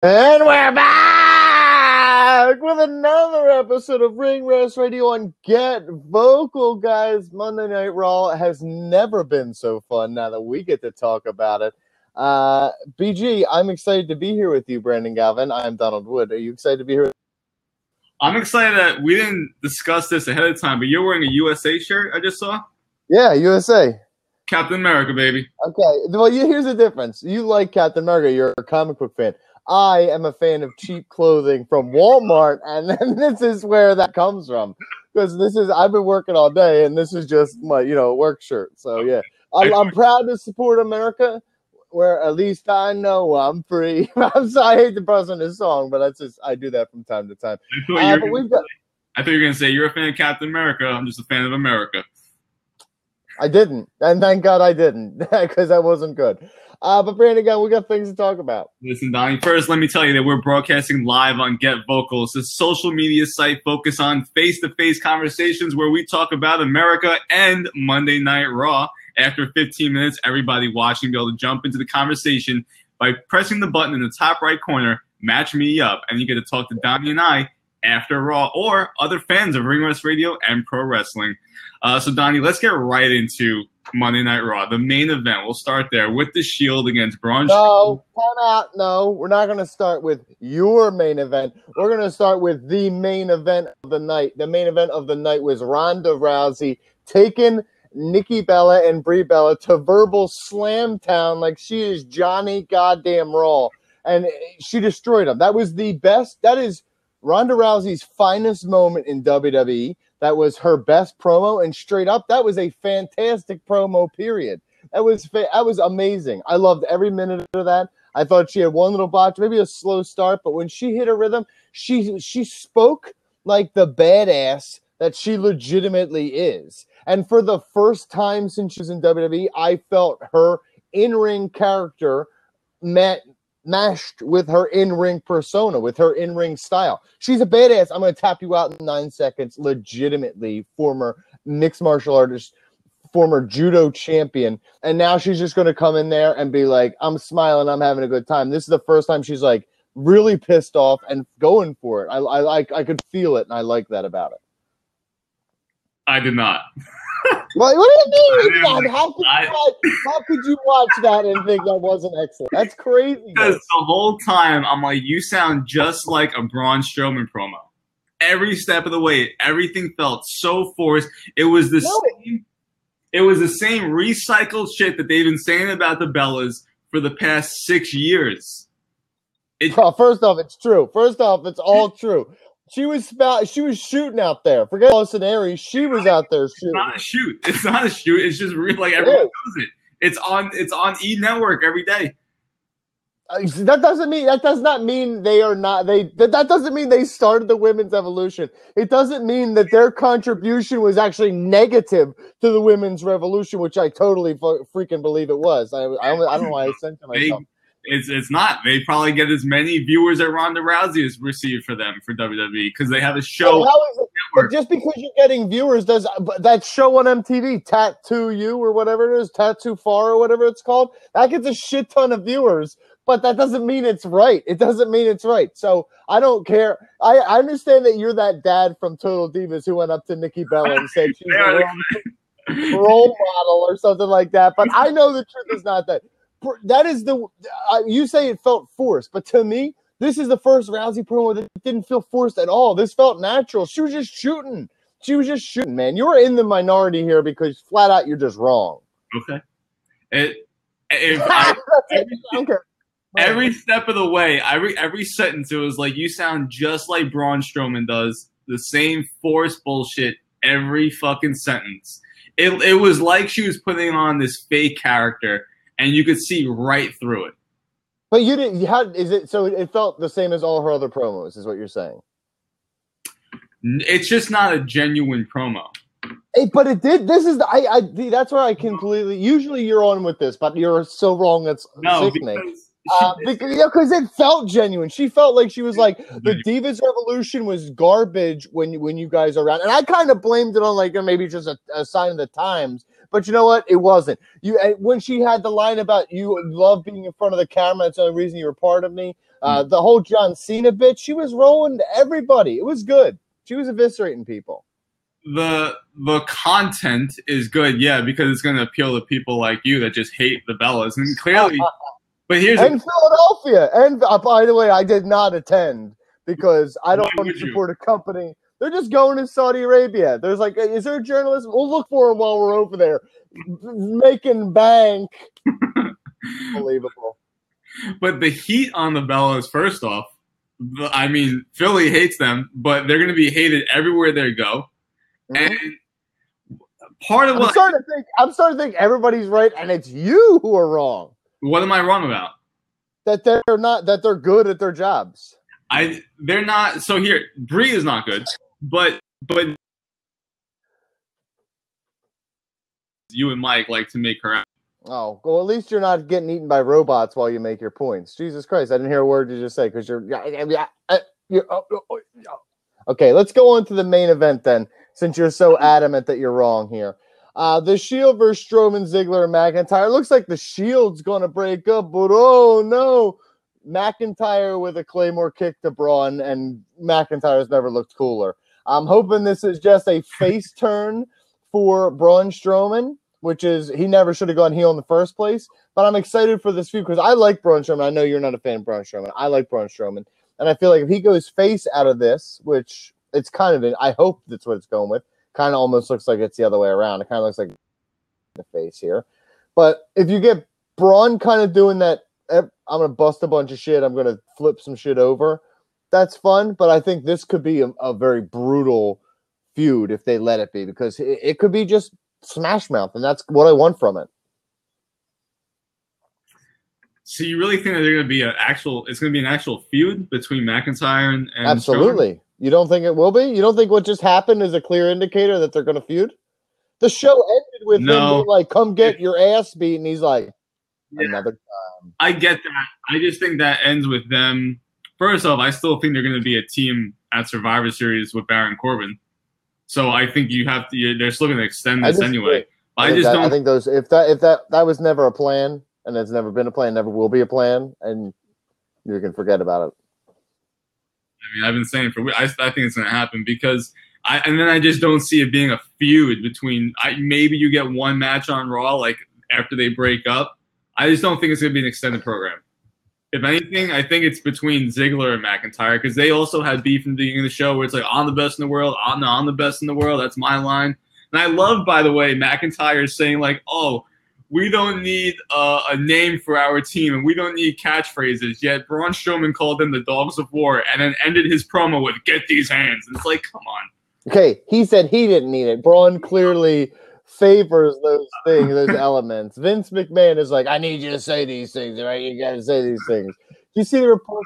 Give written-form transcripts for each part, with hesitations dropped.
And we're back with another episode of Ring Rust Radio on Get Vocal, guys. Monday Night Raw has never been so fun now that we get to talk about it. BG, I'm excited to be here with you, Brandon Galvin. I'm Donald Wood. Are you excited to be here? I'm excited that we didn't discuss this ahead of time, but you're wearing a USA shirt I just saw? Yeah, USA. Captain America, baby. Okay, well, here's the difference. You like Captain America. You're a comic book fan. I am a fan of cheap clothing from Walmart, and then this is where that comes from. Because I've been working all day, and this is just my, work shirt. So, yeah. I'm proud to support America, where at least I know I'm free. I'm sorry, I hate to buzz on this song, but I do that from time to time. I thought you were going to say, you're a fan of Captain America. I'm just a fan of America. I didn't, and thank God I didn't, because that wasn't good. But Brandon, again, we got things to talk about. Listen, Donnie, first let me tell you that we're broadcasting live on Get Vocal. It's a social media site focused on face-to-face conversations where we talk about America and Monday Night Raw. After 15 minutes, everybody watching will be able to jump into the conversation by pressing the button in the top right corner, match me up, and you get to talk to Donnie and I after Raw or other fans of Ring Rust Radio and pro wrestling. So, Donnie, let's get right into Monday Night Raw, the main event. We'll start there with the Shield against Braun Strowman. No, time out. No, we're not going to start with your main event. We're going to start with the main event of the night. The main event of the night was Ronda Rousey taking Nikki Bella and Brie Bella to verbal slam town like she is Johnny goddamn Raw. And she destroyed them. That was the best. That is Ronda Rousey's finest moment in WWE. That was her best promo, and straight up, that was a fantastic promo, period. That was amazing. I loved every minute of that. I thought she had one little botch, maybe a slow start, but when she hit her rhythm, she spoke like the badass that she legitimately is. And for the first time since she was in WWE, I felt her in-ring character mashed with her in-ring persona, with her in-ring style. She's a badass. I'm going to tap you out in 9 seconds. Legitimately, former mixed martial artist, former judo champion. And now she's just going to come in there and be like, I'm smiling, I'm having a good time. This is the first time she's like really pissed off and going for it. I could feel it, and I like that about it. I did not. What do you mean? How could you watch that and think that wasn't excellent? That's crazy. Because the whole time, I'm like, you sound just like a Braun Strowman promo. Every step of the way, everything felt so forced. It was the same recycled shit that they've been saying about the Bellas for the past 6 years. Well, first off, it's true. First off, it's all true. She was shooting out there. Forget Austin Aries. She was out there shooting. It's not a shoot. It's just real. Like everyone knows it. It's on E Network every day. That does not mean they are not. That doesn't mean they started the women's evolution. It doesn't mean that their contribution was actually negative to the women's revolution, which I totally freaking believe it was. I don't know why I sent to myself. It's not. They probably get as many viewers as Ronda Rousey has received for them for WWE because they have a show. But just because you're getting viewers, does that show on MTV, Tattoo You or whatever it is, Tattoo Far or whatever it's called, that gets a shit ton of viewers. But that doesn't mean it's right. It doesn't mean it's right. So I don't care. I understand that you're that dad from Total Divas who went up to Nikki Bella and said she's a role model or something like that. But I know the truth is not that. That is you say it felt forced, but to me, this is the first Rousey promo that didn't feel forced at all. This felt natural. She was just shooting. Man. You're in the minority here because flat out you're just wrong. Okay. Every step of the way, every sentence, it was like you sound just like Braun Strowman does. The same forced bullshit every fucking sentence. It was like she was putting on this fake character. And you could see right through it. But you didn't. How is it? So it felt the same as all her other promos, is what you're saying? It's just not a genuine promo. But it did. This is that's where I completely. Usually you're on with this, but you're so wrong. That's sickening. Because it felt genuine. She felt like she was like the Divas Revolution was garbage when you guys are around, and I kind of blamed it on like maybe just a sign of the times. But you know what? It wasn't. When she had the line about you love being in front of the camera, that's the only reason you were part of me. The whole John Cena bit, she was rolling to everybody. It was good. She was eviscerating people. The content is good, yeah, because it's going to appeal to people like you that just hate the Bellas, and clearly. But here's Philadelphia, and by the way, I did not attend because I don't want to support a company. They're just going to Saudi Arabia. There's like, is there a journalist? We'll look for him while we're over there, making bank. Unbelievable. But the heat on the Bellas, first off, I mean, Philly hates them, but they're going to be hated everywhere they go. And part of what I'm starting to think everybody's right, and it's you who are wrong. What am I wrong about? That they're good at their jobs. They're not. So here, Brie is not good, but you and Mike like to make her out. Oh, well, at least you're not getting eaten by robots while you make your points. Jesus Christ, I didn't hear a word you just say because you're okay, let's go on to the main event then, since you're so adamant that you're wrong here. The Shield versus Strowman, Ziggler, and McIntyre. Looks like the Shield's going to break up, but oh no. McIntyre with a Claymore kick to Braun, and McIntyre's never looked cooler. I'm hoping this is just a face turn for Braun Strowman, which is he never should have gone heel in the first place. But I'm excited for this feud because I like Braun Strowman. I know you're not a fan of Braun Strowman. I like Braun Strowman. And I feel like if he goes face out of this, which it's kind of, I hope that's what it's going with. Kind of almost looks like it's the other way around. It kind of looks like the face here. But if you get Braun kind of doing that, I'm going to bust a bunch of shit, I'm going to flip some shit over, that's fun. But I think this could be a very brutal feud if they let it be, because it could be just Smash Mouth, and that's what I want from it. So you really think that they're going to be it's going to be an actual feud between McIntyre and Absolutely. Strowman? You don't think it will be? You don't think what just happened is a clear indicator that they're going to feud? The show ended with him being like, come get your ass beat, and he's like, another time. I get that. I just think that ends with them. First off, I still think they're going to be a team at Survivor Series with Baron Corbin. So I think you have to. They're still going to extend this anyway. I just don't. I think those. If that was never a plan, and it's never been a plan, never will be a plan, and you can forget about it. I mean, I've been saying I think it's going to happen because and then I just don't see it being a feud between. Maybe you get one match on Raw like after they break up. I just don't think it's going to be an extended program. If anything, I think it's between Ziggler and McIntyre because they also had beef in the beginning of the show where it's like, I'm the best in the world. I'm the best in the world. That's my line. And I love, by the way, McIntyre saying like, oh, we don't need a name for our team and we don't need catchphrases. Yet Braun Strowman called them the Dogs of War and then ended his promo with, get these hands. And it's like, come on. Okay, he said he didn't need it. Braun clearly favors those things, those elements. Vince McMahon is like, I need you to say these things, right? You got to say these things. Do you see the report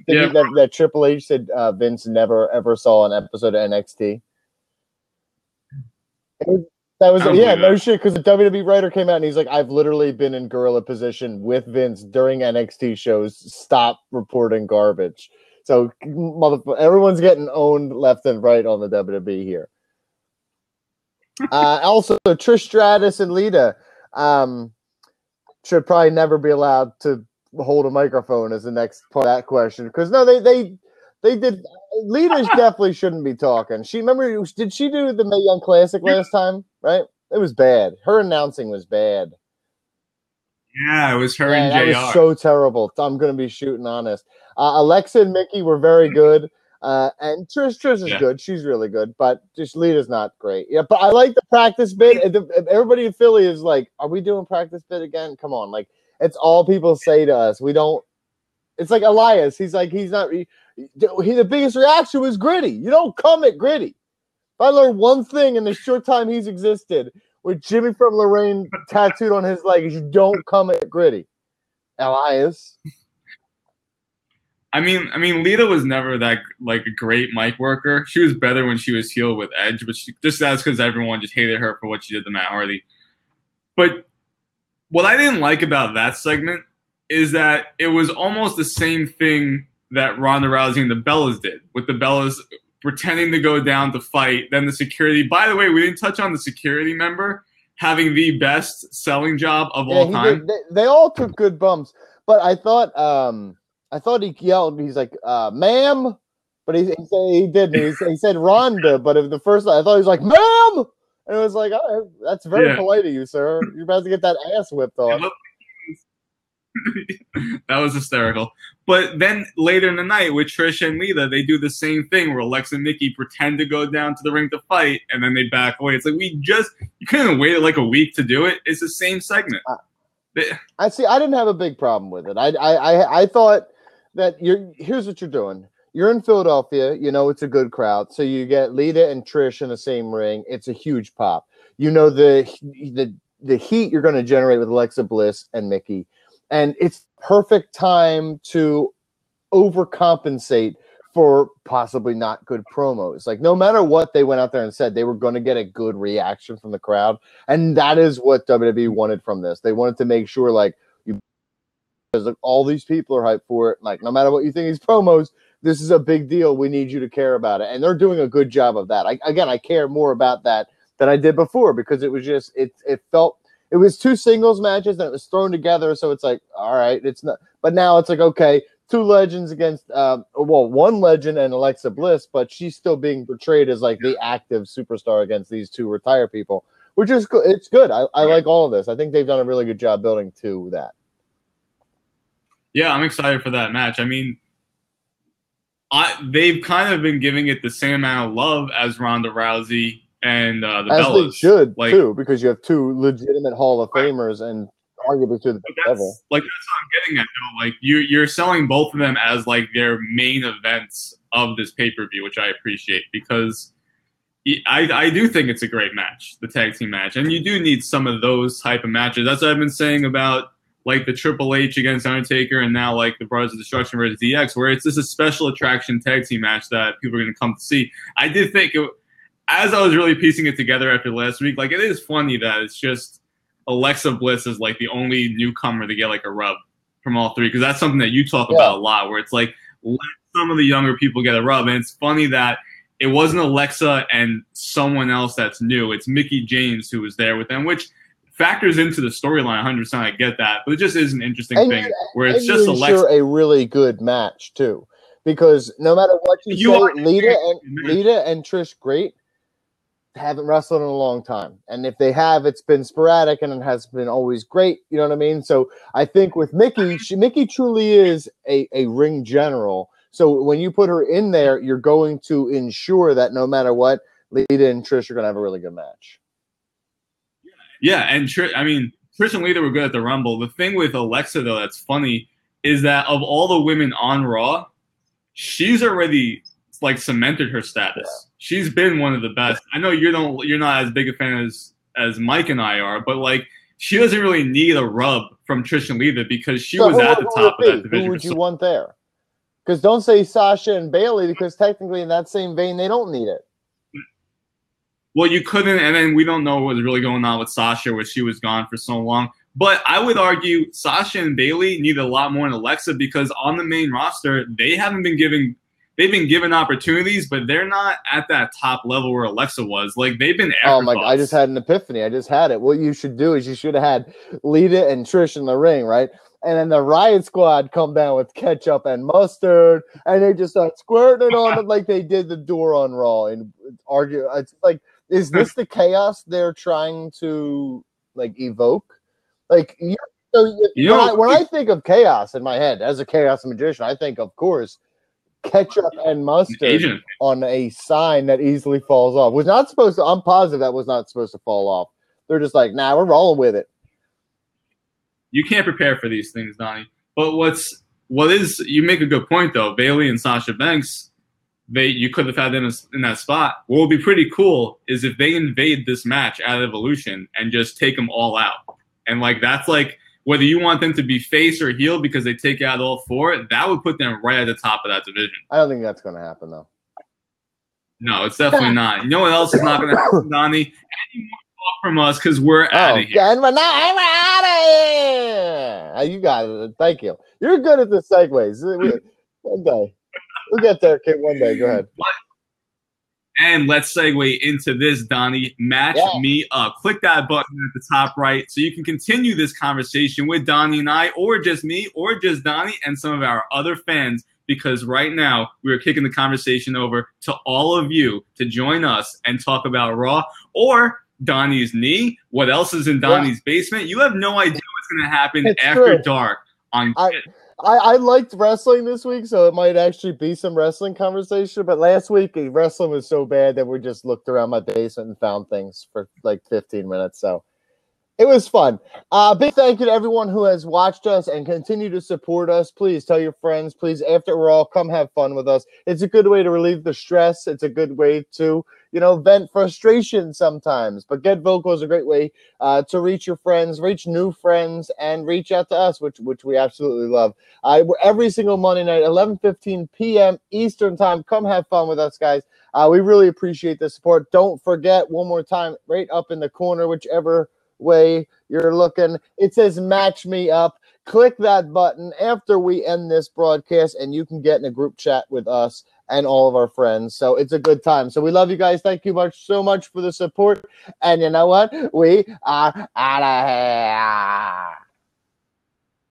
that Triple H said Vince never ever saw an episode of NXT? No shit, because the WWE writer came out and he's like, I've literally been in gorilla position with Vince during NXT shows. Stop reporting garbage. So everyone's getting owned left and right on the WWE here. Also, Trish Stratus and Lita should probably never be allowed to hold a microphone as the next part of that question. Because no, they did. Lita definitely shouldn't be talking. Did she do the Mae Young Classic last time? Right? It was bad. Her announcing was bad. Yeah, it was her and JR. That was so terrible. I'm going to be shooting honest. Alexa and Mickey were very good. And Trish is good. She's really good. But just Lita's not great. Yeah, but I like the practice bit. Everybody in Philly is like, are we doing practice bit again? Come on. Like, it's all people say to us. We don't. It's like Elias. He's like, he's not. The biggest reaction was Gritty. You don't come at Gritty. If I learned one thing in the short time he's existed, with Jimmy from Lorraine tattooed on his leg, is you don't come at Gritty. Elias. I mean, Lita was never that like a great mic worker. She was better when she was heel with Edge, but that's because everyone just hated her for what she did to Matt Hardy. But what I didn't like about that segment is that it was almost the same thing that Ronda Rousey and the Bellas did, with the Bellas pretending to go down to fight. Then the security. By the way, we didn't touch on the security member having the best selling job of all time. They all took good bumps, but I thought I thought he yelled. He's like, "Ma'am," but he didn't. He said Ronda, but the first I thought he was like, "Ma'am," and it was like, oh, "That's very polite of you, sir. You're about to get that ass whipped on." That was hysterical. But then later in the night with Trish and Lita, they do the same thing where Alexa and Nikki pretend to go down to the ring to fight, and then they back away. It's like you couldn't have waited like a week to do it. It's the same segment. I see. I didn't have a big problem with it. I thought that here's what you're doing. You're in Philadelphia. You know it's a good crowd, so you get Lita and Trish in the same ring. It's a huge pop. You know the heat you're going to generate with Alexa Bliss and Nikki. And it's perfect time to overcompensate for possibly not good promos. Like, no matter what they went out there and said, they were going to get a good reaction from the crowd. And that is what WWE wanted from this. They wanted to make sure, like, because all these people are hyped for it. Like, no matter what you think of these promos, this is a big deal. We need you to care about it. And they're doing a good job of that. I care more about that than I did before because it was just, it felt, it was two singles matches and it was thrown together. So it's like, all right, it's not, but now it's like, okay, two legends against, one legend and Alexa Bliss, but she's still being portrayed as like the active superstar against these two retired people, which is good. It's good. I like all of this. I think they've done a really good job building to that. Yeah, I'm excited for that match. I mean, they've kind of been giving it the same amount of love as Ronda Rousey and the As Bellas. they should, like, too, because you have two legitimate Hall of Famers and arguably two the best ever. Like, that's what I'm getting at, though. Like, you're selling both of them as, like, their main events of this pay-per-view, which I appreciate, because I do think it's a great match, the tag team match, and you do need some of those type of matches. That's what I've been saying about, like, the Triple H against Undertaker and now, like, the Brothers of Destruction versus DX, where it's just a special attraction tag team match that people are going to come to see. I did think as I was really piecing it together after last week, like, it is funny that it's just Alexa Bliss is like the only newcomer to get like a rub from all three, because that's something that you talk about a lot, where it's like, let some of the younger people get a rub. And it's funny that it wasn't Alexa and someone else that's new. It's Mickie James who was there with them, which factors into the storyline 100%. I get that, but it just is an interesting thing where it's just Alexa. A really good match too, because no matter what you say, Lita and Trish, great. Haven't wrestled in a long time, and if they have, it's been sporadic and it has been always great. You know what I mean? So I think with Mickie, Mickie truly is a ring general. So when you put her in there, you're going to ensure that no matter what, Lita and Trish are going to have a really good match. Yeah, and Trish and Lita were good at the Rumble. The thing with Alexa, though, that's funny is that of all the women on Raw, she's already like cemented her status. Yeah. She's been one of the best. I know you're not as big a fan as Mike and I are, but like she doesn't really need a rub from Trish and Lita because she was at the top of that division. Who would you want there? Because don't say Sasha and Bayley, because technically in that same vein they don't need it. Well, you couldn't, and then we don't know what was really going on with Sasha, where she was gone for so long. But I would argue Sasha and Bayley need a lot more than Alexa, because on the main roster they haven't been given. They've been given opportunities, but they're not at that top level where Alexa was. Like, they've been afterthoughts. Oh, my God. I just had an epiphany. I just had it. What you should do is you should have had Lita and Trish in the ring, right? And then the Riot Squad come down with ketchup and mustard, and they just start squirting it on them like they did the door on Raw and argue. It's like, is this the chaos they're trying to, like, evoke? Like, when I think of chaos in my head, as a chaos magician, I think, of course, ketchup and mustard on a sign that easily falls off. Was not supposed to. I'm positive that was not supposed to fall off. They're just like, nah, we're rolling with it. You can't prepare for these things, Donnie. But you make a good point though. Bayley and Sasha Banks, you could have had them in that spot. What would be pretty cool is if they invade this match at Evolution and just take them all out. And like that's like, whether you want them to be face or heel because they take out all four, that would put them right at the top of that division. I don't think that's going to happen, though. No, it's definitely not. You know what else is not going to happen, Donnie? Any more talk from us because we're out of here. Yeah, we're out of here. You got it. Thank you. You're good at the segues. One day. We'll get there, kid. One day. Go ahead. And let's segue into this, Donnie. Match me up. Click that button at the top right so you can continue this conversation with Donnie and I, or just me, or just Donnie and some of our other fans, because right now we are kicking the conversation over to all of you to join us and talk about Raw or Donnie's knee. What else is in Donnie's basement? You have no idea what's going to happen after dark on I liked wrestling this week, so it might actually be some wrestling conversation. But last week, wrestling was so bad that we just looked around my basement and found things for like 15 minutes. So it was fun. Big thank you to everyone who has watched us and continue to support us. Please tell your friends. Please, after Raw, come have fun with us. It's a good way to relieve the stress. It's a good way to, vent frustration sometimes. But Get Vocal is a great way to reach your friends, reach new friends, and reach out to us, which we absolutely love. Every single Monday night, 11:15 p.m. Eastern Time. Come have fun with us, guys. We really appreciate the support. Don't forget, one more time, right up in the corner, whichever way you're looking, it says match me up. Click that button after we end this broadcast and you can get in a group chat with us and all of our friends. So it's a good time. So we love you guys. Thank you so much for the support. And you know what? We are out of here.